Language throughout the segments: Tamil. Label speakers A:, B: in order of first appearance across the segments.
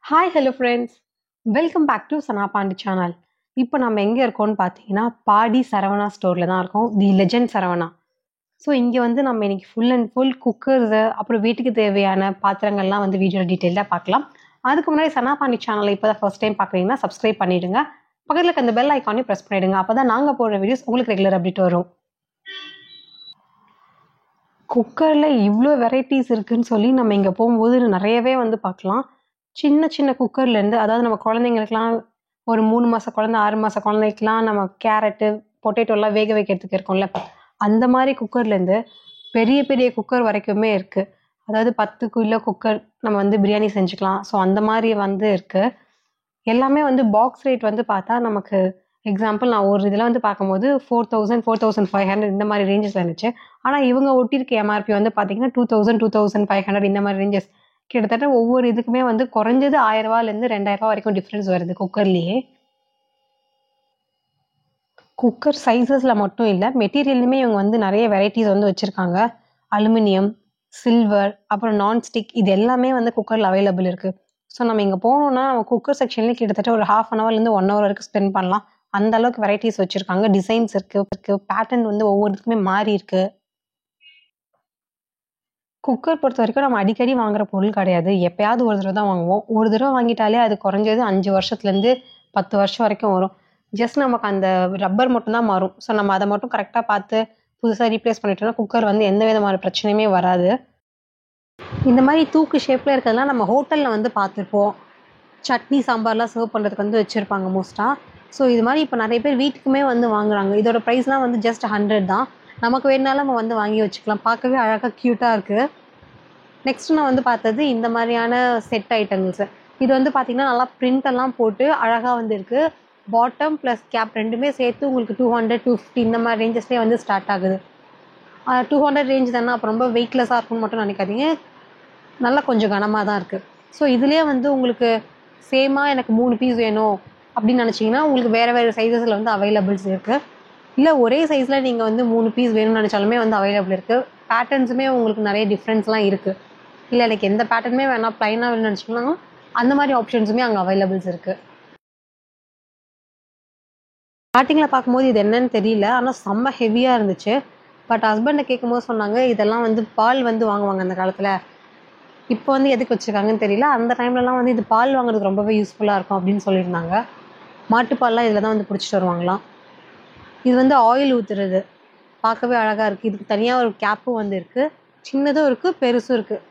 A: Hi hello friends, welcome back to Sana Pandi channel. இப்போ நம்ம எங்கே இருக்கோம்னு பார்த்தீங்கன்னா பாடி சரவணா ஸ்டோரில் தான் இருக்கோம், தி லெஜெண்ட் சரவணா. ஸோ இங்கே வந்து நம்ம இன்னைக்கு ஃபுல் அண்ட் ஃபுல் குக்கர்ஸு அப்புறம் வீட்டுக்கு தேவையான பாத்திரங்கள்லாம் வந்து வீடியோ டீட்டெயிலாக பார்க்கலாம். அதுக்கு முன்னாடி சனா பாண்டி சேனலை இப்போ தான் ஃபர்ஸ்ட் டைம் பார்க்குறீங்கன்னா சப்ஸ்கிரைப் பண்ணிவிடுங்க. பக்கத்தில் இருக்க அந்த பெல் ஐக்கானையும் ப்ரெஸ் பண்ணிவிடுங்க. அப்போ தான் நாங்கள் போடுற வீடியோஸ் உங்களுக்கு ரெகுலர் அப்டேட் வரும். குக்கரில் இவ்வளோ வெரைட்டிஸ் இருக்குதுன்னு சொல்லி நம்ம இங்கே போகும்போது நிறையவே வந்து பார்க்கலாம். சின்ன சின்ன குக்கர்லேருந்து, அதாவது நம்ம குழந்தைங்களுக்குலாம் ஒரு 3 மாத குழந்தை 6 மாத குழந்தைக்கெலாம் நம்ம கேரட்டு பொட்டேட்டோலாம் வேக வைக்கிறதுக்கு இருக்கும்ல, அந்த மாதிரி குக்கர்லேருந்து பெரிய பெரிய குக்கர் வரைக்குமே இருக்குது. அதாவது 10 கிலோ குக்கர் நம்ம வந்து பிரியாணி செஞ்சுக்கலாம். ஸோ அந்த மாதிரி வந்து இருக்குது. எல்லாமே வந்து பாக்ஸ் ரேட் வந்து பார்த்தா நமக்கு எக்ஸாம்பிள் நான் ஒரு இதில் வந்து பார்க்கும்போது 4000 4500 இந்த மாதிரி ரேஞ்சஸ் இருந்துச்சு. ஆனால் இவங்க ஒட்டியிருக்க எம்ஆர்பி வந்து பார்த்தீங்கன்னா 2000 2500 இந்த மாதிரி ரேஞ்சஸ். கிட்டத்தட்ட ஒவ்வொரு இதுக்குமே வந்து குறைஞ்சது 1000 ரூபாயிலேருந்து 2000 வரைக்கும் டிஃப்ரென்ஸ் வருது குக்கர்லேயே. குக்கர் சைஸஸில் மட்டும் இல்லை, மெட்டீரியல்லுமே இவங்க வந்து நிறைய வெரைட்டிஸ் வந்து வச்சுருக்காங்க. அலுமினியம், சில்வர், அப்புறம் நான்ஸ்டிக், இது எல்லாமே வந்து குக்கரில் அவைலபிள் இருக்குது. ஸோ நம்ம இங்கே போனோம்னா நம்ம குக்கர் செக்ஷன்லேயே கிட்டத்தட்ட ஒரு ½ ஹவர்லேருந்து 1 ஹவர் வரைக்கும் ஸ்பெண்ட் பண்ணலாம். அந்த அளவுக்கு வெரைட்டிஸ் வச்சுருக்காங்க, டிசைன்ஸ் இருக்குது, பேட்டர்ன் வந்து ஒவ்வொருத்துக்குமே மாறி இருக்குது. குக்கர் பொறுத்த வரைக்கும் நம்ம அடிக்கடி வாங்குற பொருள் கிடையாது. எப்பயாவது ஒரு தடவை தான் வாங்குவோம். ஒரு தடவை வாங்கிட்டாலே அது குறைஞ்சது 5 வருஷத்துலேருந்து 10 வருஷம் வரைக்கும் வரும். ஜஸ்ட் நமக்கு அந்த ரப்பர் மட்டும் தான் மாறும். ஸோ நம்ம அதை மட்டும் கரெக்டாக பார்த்து புதுசாக ரீப்ளேஸ் பண்ணிட்டோம்னா குக்கர் வந்து எந்த விதமான பிரச்சனையுமே வராது. இந்த மாதிரி தூக்கு ஷேப்பில் இருக்கிறதுலாம் நம்ம ஹோட்டலில் வந்து பார்த்துருப்போம். சட்னி சாம்பார்லாம் சர்வ் பண்ணுறதுக்கு வந்து வச்சுருப்பாங்க மோஸ்ட்டாக. ஸோ இது மாதிரி இப்போ நிறைய பேர் வீட்டுக்குமே வந்து வாங்குறாங்க. இதோட ப்ரைஸ்லாம் வந்து ஜஸ்ட் 100 தான். நமக்கு வேணுனாலும் நம்ம வந்து வாங்கி வச்சுக்கலாம். பார்க்கவே அழகாக க்யூட்டாக இருக்குது. நெக்ஸ்ட்டு நான் வந்து பார்த்தது இந்த மாதிரியான செட் ஐட்டங்கள்ஸு. இது வந்து பார்த்திங்கன்னா நல்லா பிரிண்டெல்லாம் போட்டு அழகாக வந்து இருக்குது. பாட்டம் ப்ளஸ் கேப் ரெண்டுமே சேர்த்து உங்களுக்கு 200 250 இந்த மாதிரி ரேஞ்சஸ்லேயே வந்து ஸ்டார்ட் ஆகுது. 200 ரேஞ்ச் தானே, அப்போ ரொம்ப வெயிட்லெஸ்ஸாக இருக்குன்னு மட்டும் நினைக்காதீங்க, நல்லா கொஞ்சம் கனமாக தான் இருக்குது. ஸோ இதுலேயே வந்து உங்களுக்கு சேமாக எனக்கு 3 பீஸ் வேணும் அப்படின்னு நினச்சிங்கன்னா உங்களுக்கு வேறு வேறு சைஸஸில் வந்து அவைலபிள்ஸ் இருக்குது. இல்லை ஒரே சைஸில் நீங்கள் வந்து 3 பீஸ் வேணும்னு நினச்சாலுமே வந்து அவைலபிள் இருக்குது. பேட்டர்ன்ஸுமே உங்களுக்கு நிறைய டிஃப்ரென்ஸ்லாம் இருக்குது. இல்லை எனக்கு எந்த பேட்டர்னுமே வேணாம், ப்ளைனாக வேணும்னு நினச்சிக்கோங்க, அந்த மாதிரி ஆப்ஷன்ஸுமே அங்கே அவைலபிள்ஸ் இருக்குது. ஸ்டார்டிங்கில் பார்க்கும்போது இது என்னன்னு தெரியல, ஆனால் செம்ம ஹெவியாக இருந்துச்சு. பட் ஹஸ்பண்டை கேட்கும்போது சொன்னாங்க இதெல்லாம் வந்து பால் வந்து வாங்குவாங்க அந்த காலத்தில், இப்போ வந்து எதுக்கு வச்சுருக்காங்கன்னு தெரியல. அந்த டைம்லலாம் வந்து இது பால் வாங்குறதுக்கு ரொம்பவே யூஸ்ஃபுல்லாக இருக்கும் அப்படின்னு சொல்லியிருந்தாங்க. மாட்டுப்பால்லாம் இதில் தான் வந்து பிடிச்சிட்டு வருவாங்களாம். இது வந்து ஆயில் ஊற்றுறது பார்க்கவே அழகாக இருக்குது. இதுக்கு தனியாக ஒரு கேப்பும் வந்து இருக்குது. சின்னதும் இருக்குது, பெருசும் இருக்குது.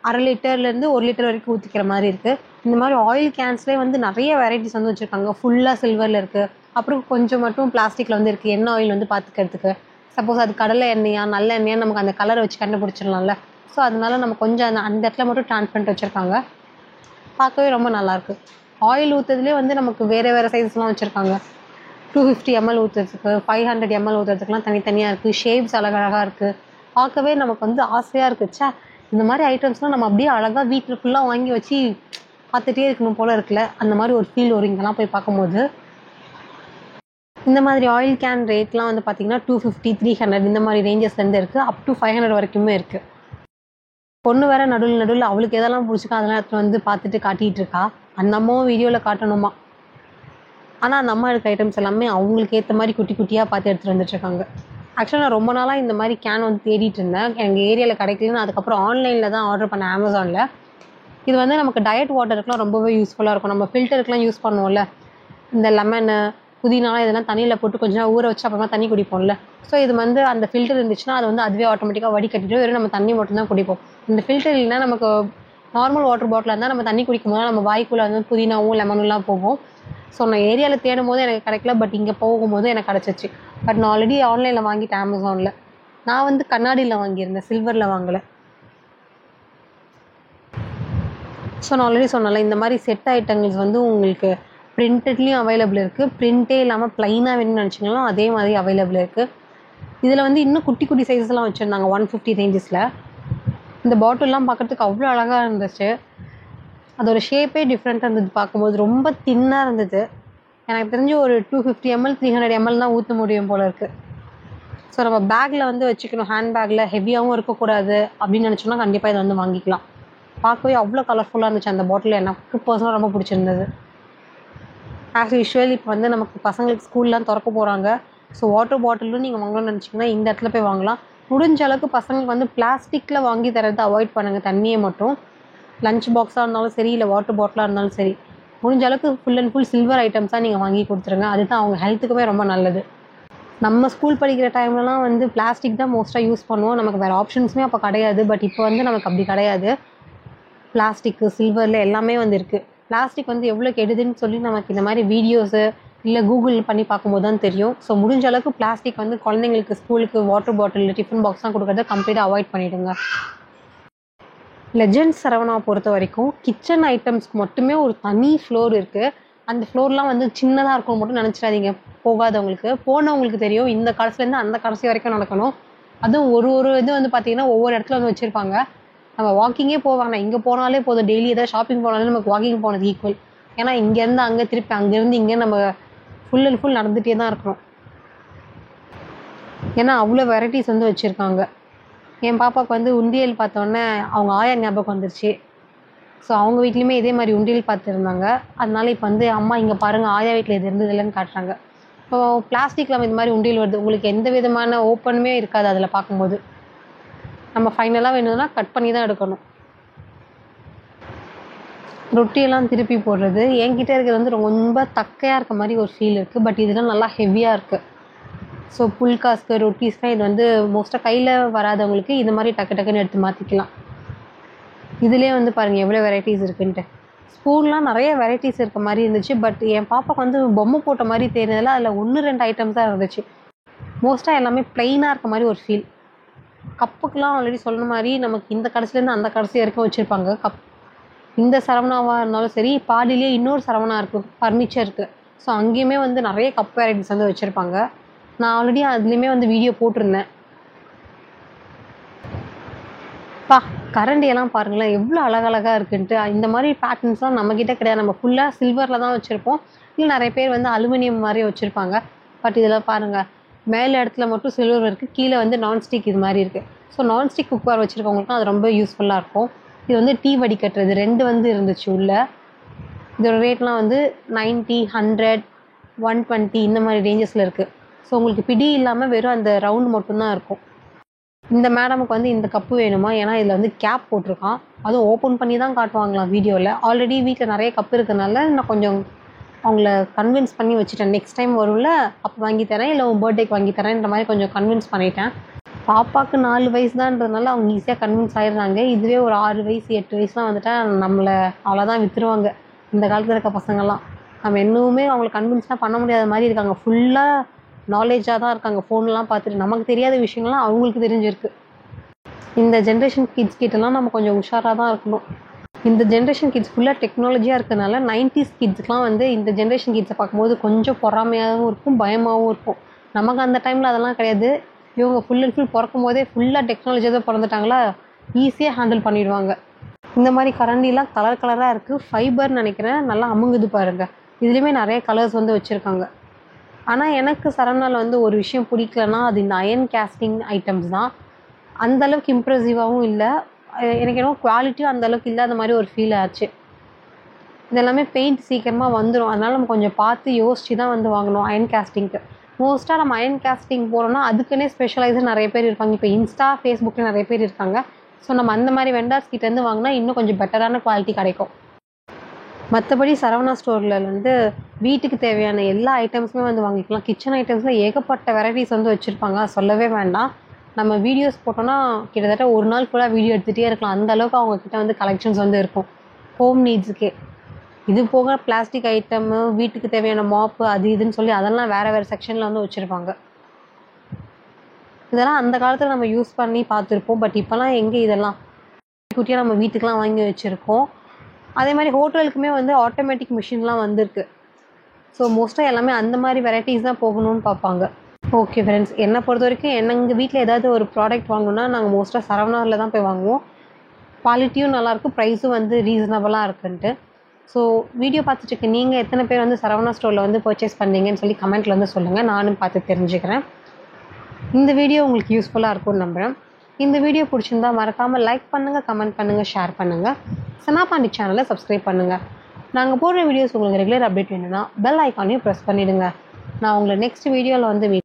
A: 1/2 லிட்டர்லேருந்து 1 லிட்டர் வரைக்கும் ஊற்றிக்கிற மாதிரி இருக்குது. இந்த மாதிரி ஆயில் கேன்ஸ்லேயே வந்து நிறைய வெரைட்டிஸ் வந்து வச்சுருக்காங்க. ஃபுல்லாக சில்வரில் இருக்குது, அப்புறம் கொஞ்சம் மட்டும் பிளாஸ்டிக்கில் வந்து இருக்குது. எண்ணெய் ஆயில் வந்து பார்த்துக்கிறதுக்கு, சப்போஸ் அது கடலை எண்ணெயா நல்ல எண்ணெயா நமக்கு அந்த கலரை வச்சு கண்டுபிடிச்சிடலாம்ல. ஸோ அதனால நம்ம கொஞ்சம் அந்த இடத்துல மட்டும் ட்ரான்ஸ்பரண்ட் வச்சுருக்காங்க. பார்க்கவே ரொம்ப நல்லாயிருக்கு. ஆயில் ஊற்றுறதுலேயே வந்து நமக்கு வேறு வேறு சைஸ்லாம் வச்சுருக்காங்க. 250 ml ஊற்றுறதுக்கு, 500 ml ஊற்றுறதுக்குலாம் தனித்தனியாக இருக்குது. ஷேப்ஸ் அழகழகாக இருக்குது. பார்க்கவே நமக்கு வந்து ஆசையாக இருக்குச்சா, இந்த மாதிரி ஐட்டம்ஸ்லாம் நம்ம அப்படியே அழகாக வீட்டில் ஃபுல்லாக வாங்கி வச்சு பார்த்துட்டே இருக்கணும் போல் இருக்குல்ல, அந்த மாதிரி ஒரு ஃபீல் வரும் இங்கெல்லாம் போய் பார்க்கும்போது. இந்த மாதிரி ஆயில் கேன் ரேட்லாம் வந்து பார்த்திங்கன்னா 250 300 இந்த மாதிரி ரேஞ்சஸ்லேருந்து இருக்குது. அப் டு 500 வரைக்குமே இருக்குது. பொண்ணு வேறு நடுவில் அவளுக்கு எதெல்லாம் பிடிச்சிக்கோ அதெல்லாம் எடுத்து வந்து பார்த்துட்டு காட்டிகிட்டு இருக்கா. அந்த அம்மாவும் வீடியோவில் காட்டணுமா. ஆனால் அந்த அம்மா எடுக்க ஐட்டம்ஸ் எல்லாமே அவங்களுக்கு ஏற்ற மாதிரி குட்டி குட்டியாக பார்த்து எடுத்துகிட்டு வந்துட்டுருக்காங்க. ஆக்சுவலாக நான் ரொம்ப நாளாக இந்த மாதிரி கேன் வந்து தேடிட்டு இருந்தேன். எங்கள் ஏரியாவில் கிடைக்கலன்னு அதுக்கப்புறம் ஆன்லைனில் தான் ஆர்டர் பண்ணேன், அமேசானில். இது வந்து நமக்கு டயட் வாட்டருக்குலாம் ரொம்பவே யூஸ்ஃபுல்லாக இருக்கும். நம்ம ஃபில்டருக்குலாம் யூஸ் பண்ணுவோம்ல, இந்த லெமனு புதினாலாம் இதெல்லாம் தண்ணியில் போட்டு கொஞ்சம் நேரம் ஊற வச்சு அப்புறமா தண்ணி குடிப்போம்ல. ஸோ இது வந்து அந்த ஃபில்டர் இருந்துச்சுன்னா அது வந்து அதுவே ஆட்டோமேட்டிக்காக வடிகட்டிட்டு வெறும் நம்ம தண்ணி மட்டும்தான் குடிப்போம். இந்த ஃபில்டர் இல்லைன்னா நமக்கு நார்மல் வாட்டர் பாட்டிலாக இருந்தால் நம்ம தண்ணி குடிக்கும் போது நம்ம வாய்க்குள்ளே வந்து புதினாவும் லெமனுலாம் போகும். ஸோ நான் ஏரியாவில் தேடும் போது எனக்கு கிடைக்கல, பட் இங்கே போகும்போது எனக்கு கிடச்சிச்சு. பட் நான் ஆல்ரெடி ஆன்லைனில் வாங்கிட்டேன், அமேசானில். நான் வந்து கண்ணாடியில் வாங்கியிருந்தேன், சில்வரில் வாங்கலை. ஸோ நான் ஆல்ரெடி சொன்னல, இந்த மாதிரி செட் ஐட்டங்கள்ஸ் வந்து உங்களுக்கு பிரிண்டட்லேயும் அவைலபிள் இருக்குது. பிரிண்டே இல்லாமல் ப்ளைனாக வேணும்னு நினச்சிங்கன்னா அதே மாதிரி அவைலபிள் இருக்குது. இதில் வந்து இன்னும் குட்டி குட்டி சைஸஸ்லாம் வச்சுருந்தாங்க 150 ரேஞ்சஸில். இந்த பாட்டில்லாம் பார்க்குறதுக்கு அவ்வளோ அழகாக இருந்துச்சு. அதோட ஷேப்பே டிஃப்ரெண்ட்டாக இருந்தது. பார்க்கும்போது ரொம்ப தின்னாக இருந்தது. எனக்கு தெரிஞ்சு ஒரு 250 ml 300 ml தான் ஊற்ற முடியும் போல் இருக்குது. ஸோ நம்ம பேக்கில் வந்து வச்சுக்கணும், ஹேண்ட் பேக்கில் ஹெவியாகவும் இருக்கக்கூடாது அப்படின்னு நினச்சோன்னா கண்டிப்பாக இதை வந்து வாங்கிக்கலாம். பார்க்கவே அவ்வளோ கலர்ஃபுல்லாக இருந்துச்சு அந்த பாட்டில். எனக்கு பர்சனலாக ரொம்ப பிடிச்சிருந்தது. ஆஸ் யூஷுவல் இப்போ வந்து நமக்கு பசங்களுக்கு ஸ்கூல்லாம் திறக்க போகிறாங்க. ஸோ வாட்டர் பாட்டிலும் நீங்கள் வாங்கணும்னு நினச்சிங்கன்னா இந்த இடத்துல போய் வாங்கலாம். முடிஞ்ச அளவுக்கு பசங்களுக்கு வந்து பிளாஸ்டிக்கில் வாங்கி தரது அவாய்ட் பண்ணுங்கள். தண்ணியை மட்டும் லஞ்ச் பாக்ஸாக இருந்தாலும் சரி, இல்லை வாட்டர் பாட்டிலாக இருந்தாலும் சரி, முடிஞ்ச அளவுக்கு ஃபுல் அண்ட் ஃபுல் சில்வர் ஐட்டம்ஸாக நீங்கள் வாங்கி கொடுத்துருங்க. அதுதான் அவங்க ஹெல்த்துக்குமே ரொம்ப நல்லது. நம்ம ஸ்கூல் படிக்கிற டைம்லலாம் வந்து பிளாஸ்டிக் தான் மோஸ்ட்டாக யூஸ் பண்ணுவோம். நமக்கு வேறு ஆப்ஷன்ஸுமே அப்போ கிடையாது. பட் இப்போ வந்து நமக்கு அப்படி கிடையாது. பிளாஸ்டிக்கு, சில்வரில் எல்லாமே வந்து இருக்குது. பிளாஸ்டிக் வந்து எவ்வளோ கெடுதுன்னு சொல்லி நமக்கு இந்த மாதிரி வீடியோஸு இல்லை கூகுள் பண்ணி பார்க்கும்போது தான் தெரியும். ஸோ முடிஞ்ச அளவுக்கு பிளாஸ்டிக் வந்து குழந்தைங்களுக்கு ஸ்கூலுக்கு வாட்டர் பாட்டில், டிஃபன் பாக்ஸ்லாம் கொடுக்குறத கம்ப்ளீட்டாக அவாய்ட் பண்ணிவிடுங்க. லெஜெண்ட்ஸ் சரவணாவை பொறுத்த வரைக்கும் கிச்சன் ஐட்டம்ஸ்க்கு மட்டுமே ஒரு தனி ஃப்ளோர் இருக்குது. அந்த ஃப்ளோர்லாம் வந்து சின்னதாக இருக்கும் மட்டும் நினச்சிடாதீங்க. போகாதவங்களுக்கு, போனவங்களுக்கு தெரியும் இந்த கடைசிலேருந்து அந்த கடைசி வரைக்கும் நடக்கணும். அதுவும் ஒரு இது வந்து பார்த்திங்கன்னா ஒவ்வொரு இடத்துல வந்து வச்சுருப்பாங்க. நம்ம வாக்கிங்கே போவாங்க. இங்கே போனாலே போதும், டெய்லி ஏதாவது ஷாப்பிங் போனாலே நமக்கு வாக்கிங் போனது ஈக்குவல். ஏன்னா இங்கேருந்து அங்கே, திருப்பி அங்கேருந்து இங்கே நம்ம ஃபுல் அண்ட் ஃபுல் நடந்துகிட்டே தான் இருக்கணும். ஏன்னா அவ்வளோ வெரைட்டிஸ் வந்து வச்சுருக்காங்க. என் பாப்பாவுக்கு வந்து உண்டியல் பார்த்தோன்னே அவங்க ஆயா ஞாபகம் வந்துருச்சு. ஸோ அவங்க வீட்லேயுமே இதே மாதிரி உண்டியல் பார்த்துருந்தாங்க. அதனால இப்போ வந்து அம்மா இங்கே பாருங்கள் ஆயா வீட்டில் இது இருந்தது இல்லைன்னு காட்டுறாங்க. இப்போ பிளாஸ்டிக்கில் இந்த மாதிரி உண்டியல் வருது. உங்களுக்கு எந்த விதமான ஓப்பனுமே இருக்காது அதில் பார்க்கும்போது. நம்ம ஃபைனலாக வேணும்னா கட் பண்ணி தான் எடுக்கணும். ரொட்டியெல்லாம் திருப்பி போடுறது என்கிட்ட இருக்கிறது வந்து ரொம்ப தக்கையாக இருக்க மாதிரி ஒரு ஃபீல் இருக்குது. பட் இதெல்லாம் நல்லா ஹெவியாக இருக்குது. ஸோ புல்காஸ்க்கு, ரொட்டீஸ்லாம் இது வந்து மோஸ்ட்டாக கையில் வராதவங்களுக்கு இந்த மாதிரி டக்கு டக்குன்னு எடுத்து மாற்றிக்கலாம். இதுலேயே வந்து பாருங்கள் எவ்வளோ வெரைட்டிஸ் இருக்குன்ட்டு. ஸ்பூன்லாம் நிறைய வெரைட்டிஸ் இருக்க மாதிரி இருந்துச்சு. பட் என் பாப்பாவுக்கு வந்து பொம்மை போட்ட மாதிரி தெரிஞ்சதில் அதில் 1-2 ஐட்டம்ஸ் தான் இருந்துச்சு. மோஸ்ட்டாக எல்லாமே ப்ளைனாக இருக்க மாதிரி ஒரு ஃபீல். கப்புக்கெலாம் ஆல்ரெடி சொன்ன மாதிரி நமக்கு இந்த கடைசிலேருந்து அந்த கடைசி வரைக்கும் வச்சுருப்பாங்க கப். இந்த சரவணாவாக இருந்தாலும் சரி, பாடியிலே இன்னொரு சரவணா இருக்குது ஃபர்னிச்சருக்கு. ஸோ அங்கேயுமே வந்து நிறைய கப் வெரைட்டிஸ் வந்து வச்சுருப்பாங்க. நான் ஆல்ரெடி அதுலேயுமே வந்து வீடியோ போட்டிருந்தேன். கரண்டியெல்லாம் பாருங்களேன் எவ்வளோ அழகழகாக இருக்குன்ட்டு. இந்த மாதிரி பேட்டர்ன்ஸ்லாம் நம்மக்கிட்ட கிடையாது. நம்ம ஃபுல்லாக சில்வரில் தான் வச்சுருப்போம். இல்லை நிறைய பேர் வந்து அலுமினியம் மாதிரி வச்சுருப்பாங்க. பட் இதில் பாருங்கள் மேலே இடத்துல மட்டும் சில்வர் இருக்குது, கீழே வந்து நான்ஸ்டிக் இது மாதிரி இருக்குது. ஸோ நான்ஸ்டிக் குக்வேர் வச்சுருக்கவங்களுக்கும் அது ரொம்ப யூஸ்ஃபுல்லாக இருக்கும். இது வந்து டீ வடிகட்டுறது 2 வந்து இருந்துச்சு உள்ளே. இதோட ரேட்லாம் வந்து 90, 100, 120 இந்த மாதிரி ரேஞ்சஸில் இருக்குது. ஸோ உங்களுக்கு பிடி இல்லாமல் வெறும் அந்த ரவுண்ட் மட்டும்தான் இருக்கும். இந்த மேடமுக்கு வந்து இந்த கப்பு வேணுமா, ஏன்னா இதில் வந்து கேப் போட்டிருக்கான். அதுவும் ஓப்பன் பண்ணி தான் காட்டுவாங்களாம் வீடியோவில். ஆல்ரெடி வீட்டில் நிறைய கப்பு இருக்கிறதுனால நான் கொஞ்சம் அவங்கள கன்வின்ஸ் பண்ணி வச்சுட்டேன். நெக்ஸ்ட் டைம் வரும்ல அப்போ வாங்கி தரேன், இல்லை உன் பர்த்டேக்கு வாங்கி தரேன்ற மாதிரி கொஞ்சம் கன்வின்ஸ் பண்ணிட்டேன். பாப்பாவுக்கு 4 வயசு தான்றதுனால அவங்க ஈஸியாக கன்வின்ஸ் ஆகிடுறாங்க. இதுவே ஒரு 6 வயசு 8 வயசுலாம் வந்துட்டால் நம்மளை அவ்வளோதான் விற்றுருவாங்க. இந்த காலத்தில் இருக்க பசங்கள்லாம் நம்ம இன்னுமே அவங்களை கன்வின்ஸ்லாம் பண்ண முடியாத மாதிரி இருக்காங்க. ஃபுல்லாக நாலேஜாக தான் இருக்காங்க. ஃபோன்லாம் பார்த்துட்டு நமக்கு தெரியாத விஷயங்கள்லாம் அவங்களுக்கு தெரிஞ்சிருக்கு. இந்த ஜென்ரேஷன் கிட்ஸ் கிட்டலாம் நம்ம கொஞ்சம் உஷாராக தான் இருக்கணும். இந்த ஜென்ரேஷன் கிட்ஸ் ஃபுல்லாக டெக்னாலஜியாக இருக்கிறதுனால 90s கிட்ஸ்க்குலாம் வந்து இந்த ஜென்ரேஷன் கிட்ஸை பார்க்கும்போது கொஞ்சம் பொறாமையாகவும் இருக்கும், பயமாகவும் இருக்கும். நமக்கு அந்த டைமில் அதெல்லாம் கிடையாது. இவங்க ஃபுல் அண்ட் ஃபுல் பிறக்கும் போதே ஃபுல்லாக டெக்னாலஜியாக தான் பிறந்துட்டாங்களா, ஈஸியாக ஹேண்டில் பண்ணிடுவாங்க. இந்த மாதிரி கரண்டிலாம் கலர் கலராக இருக்குது. ஃபைபர்னு நினைக்கிறேன், நல்லா அமுங்குது பாருங்கள். இதுலேயுமே நிறைய கலர்ஸ் வந்து வச்சுருக்காங்க. ஆனால் எனக்கு சரவணாவில் வந்து ஒரு விஷயம் பிடிக்கலன்னா அது இந்த அயன் கேஸ்டிங் ஐட்டம்ஸ் தான். அந்தளவுக்கு இம்ப்ரெசிவாகவும் இல்லை. எனக்கு என்னவோ குவாலிட்டியும் அந்தளவுக்கு இல்லாத மாதிரி ஒரு ஃபீல் ஆச்சு. இதெல்லாமே பெயிண்ட் சீக்கிரமாக வந்துடும். அதனால் நம்ம கொஞ்சம் பார்த்து யோசித்து தான் வந்து வாங்கணும் அயன் கேஸ்டிங்க்கு. மோஸ்ட்டாக நம்ம அயன் கேஸ்டிங் போகிறோன்னா அதுக்குன்னே ஸ்பெஷலைஸாக நிறைய பேர் இருப்பாங்க. இப்போ இன்ஸ்டா, ஃபேஸ்புக்கில் நிறைய பேர் இருக்காங்க. ஸோ நம்ம அந்த மாதிரி வெண்டார்ஸ் கிட்டேருந்து வாங்கினா இன்னும் கொஞ்சம் பெட்டரான குவாலிட்டி கிடைக்கும். மற்றபடி சரவணா ஸ்டோரில் வந்து வீட்டுக்கு தேவையான எல்லா ஐட்டம்ஸுமே வந்து வாங்கிக்கலாம். கிச்சன் ஐட்டம்ஸில் ஏகப்பட்ட வெரைட்டிஸ் வந்து வச்சுருப்பாங்க, சொல்லவே வேண்டாம். நம்ம வீடியோஸ் போட்டோன்னா கிட்டத்தட்ட ஒரு நாள் ஃபுல்லாக வீடியோ எடுத்துகிட்டே இருக்கலாம். அந்தளவுக்கு அவங்கக்கிட்ட வந்து கலெக்ஷன்ஸ் வந்து இருக்கும் ஹோம் நீட்ஸுக்கே. இது போக பிளாஸ்டிக் ஐட்டமு, வீட்டுக்கு தேவையான மாப்பு, அது இதுன்னு சொல்லி அதெல்லாம் வேறு வேறு செக்ஷனில் வந்து வச்சுருப்பாங்க. இதெல்லாம் அந்த காலத்தில் நம்ம யூஸ் பண்ணி பார்த்துருப்போம். பட் இப்போலாம் எங்கே இதெல்லாம் குட்டியாக நம்ம வீட்டுக்கெலாம் வாங்கி வச்சுருக்கோம். அதே மாதிரி ஹோட்டலுக்குமே வந்து ஆட்டோமேட்டிக் மிஷின்லாம் வந்திருக்கு. ஸோ மோஸ்ட்டாக எல்லாமே அந்த மாதிரி வெரைட்டிஸ் தான் போகணும்னு பார்ப்பாங்க. ஓகே ஃப்ரெண்ட்ஸ், என்னை பொறுத்த வரைக்கும் எங்கள் வீட்டில் ஏதாவது ஒரு ப்ராடக்ட் வாங்கணுன்னா நாங்கள் மோஸ்ட்டாக சரவணாவில் தான் போய் வாங்குவோம். குவாலிட்டியும் நல்லாயிருக்கும், ப்ரைஸும் வந்து ரீசனபிளாக இருக்குன்ட்டு. ஸோ வீடியோ பார்த்துட்டு நீங்கள் எத்தனை பேர் வந்து சரவணா ஸ்டோரில் வந்து பர்ச்சேஸ் பண்ணீங்கன்னு சொல்லி கமெண்ட்டில் வந்து சொல்லுங்கள். நானும் பார்த்து தெரிஞ்சுக்கிறேன். இந்த வீடியோ உங்களுக்கு யூஸ்ஃபுல்லாக இருக்கும்னு நம்புகிறேன். இந்த வீடியோ பிடிச்சிருந்தா மறக்காமல் லைக் பண்ணுங்கள், கமெண்ட் பண்ணுங்கள், ஷேர் பண்ணுங்கள். சனா பாண்டி சேனலை சப்ஸ்கிரைப் பண்ணுங்கள். நாங்கள் போடுற வீடியோஸ் உங்களுக்கு ரெகுலர் அப்டேட் வேணும்னா பெல் ஐக்கானையும் ப்ரெஸ் பண்ணிவிடுங்க. நான் உங்களை நெக்ஸ்ட் வீடியோவில் வந்து